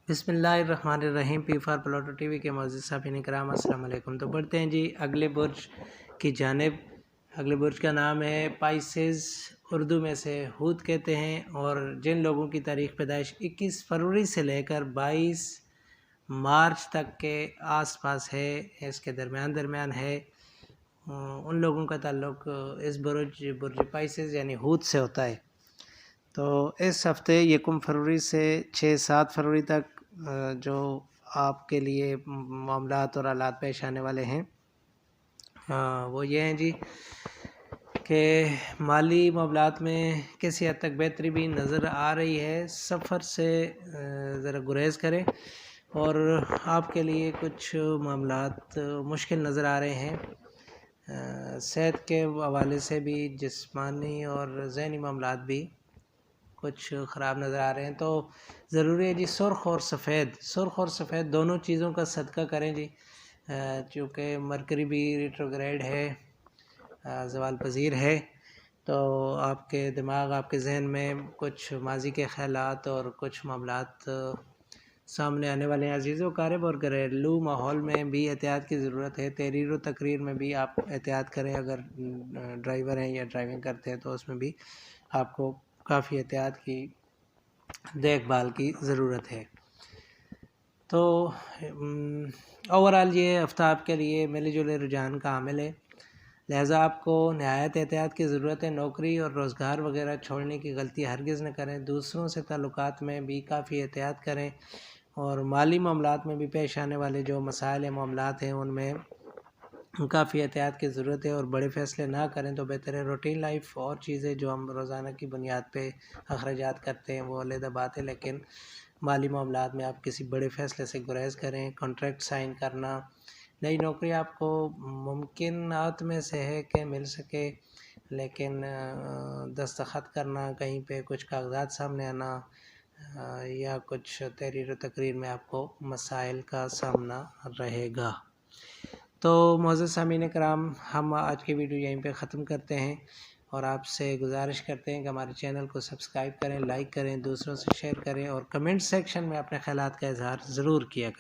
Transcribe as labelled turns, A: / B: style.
A: बिस्मिल्लाहिर्रहमानिर्रहीम। P for प्लॉटो TV के मौजूद साफ़ीन कराम अस्सलाम वालेकुम। तो बढ़ते हैं जी अगले बुर्ज की जानिब। अगले बुर्ज का नाम है पाइसेस, उर्दू में से हूत कहते हैं, और जिन लोगों की तारीख़ पैदाइश 21 फरवरी से लेकर 22 मार्च तक के आसपास है, इसके दरमियान है, उन लोगों का ताल्लुक़ इस बुर्ज पाइसेस यानी हूत से होता है। तो इस हफ़्ते 1 फरवरी से 6-7 फरवरी तक जो आपके लिए मामलात और हालात पेश आने वाले हैं वो ये हैं जी कि माली मामलात में किसी हद तक बेहतरी भी नज़र आ रही है। सफ़र से ज़रा गुरेज़ करें, और आपके लिए कुछ मामलात मुश्किल नज़र आ रहे हैं। सेहत के हवाले से भी जिस्मानी और ज़हनी मामलात भी कुछ ख़राब नज़र आ रहे हैं। तो ज़रूरी है जी सुर्ख़ और सफ़ेद दोनों चीज़ों का सदका करें जी, चूँकि मरकरी भी रेट्रोग्रेड है, ज़वाल पज़ीर है। तो आपके दिमाग, आपके जहन में कुछ माजी के ख़यालात और कुछ मामलात सामने आने वाले हैं। अज़ीज़ो क़ारिब और घरेलू माहौल में भी एहतियात की ज़रूरत है। तहरीर व तकरीर में भी आप एहतियात करें। अगर ड्राइवर हैं या ड्राइविंग करते हैं तो उसमें भी आपको काफ़ी एहतियात की देखभाल की ज़रूरत है। तो ओवरऑल ये हफ़्ता आपके लिए मिले जुले रुझान का हामिल है, लिहाजा आपको नहायत एहतियात की ज़रूरत है। नौकरी और रोज़गार वगैरह छोड़ने की गलती हरगिज़ न करें। दूसरों से ताल्लुकात में भी काफ़ी एहतियात करें, और माली मामलात में भी पेश आने वाले जो मसाइल मामलात हैं उनमें काफ़ी एहतियात की ज़रूरत है, और बड़े फ़ैसले ना करें तो बेहतर है। रूटीन लाइफ और चीज़ें जो हम रोज़ाना की बुनियाद पे अखराजात करते हैं वो अलग बात है, लेकिन माली मामलात में आप किसी बड़े फ़ैसले से गुरेज़ करें। कॉन्ट्रैक्ट साइन करना, नई नौकरी आपको मुमकिनात में से है कि मिल सके, लेकिन दस्तखत करना, कहीं पे कुछ कागज़ात सामने आना, या कुछ तहरीर व तकरीर में आपको मसाइल का सामना रहेगा। तो मोअज़्ज़ज़ सामीन कराम, हम आज की वीडियो यहीं पे ख़त्म करते हैं, और आपसे गुजारिश करते हैं कि हमारे चैनल को सब्सक्राइब करें, लाइक करें, दूसरों से शेयर करें, और कमेंट सेक्शन में अपने ख़यालात का इज़हार ज़रूर किया करें।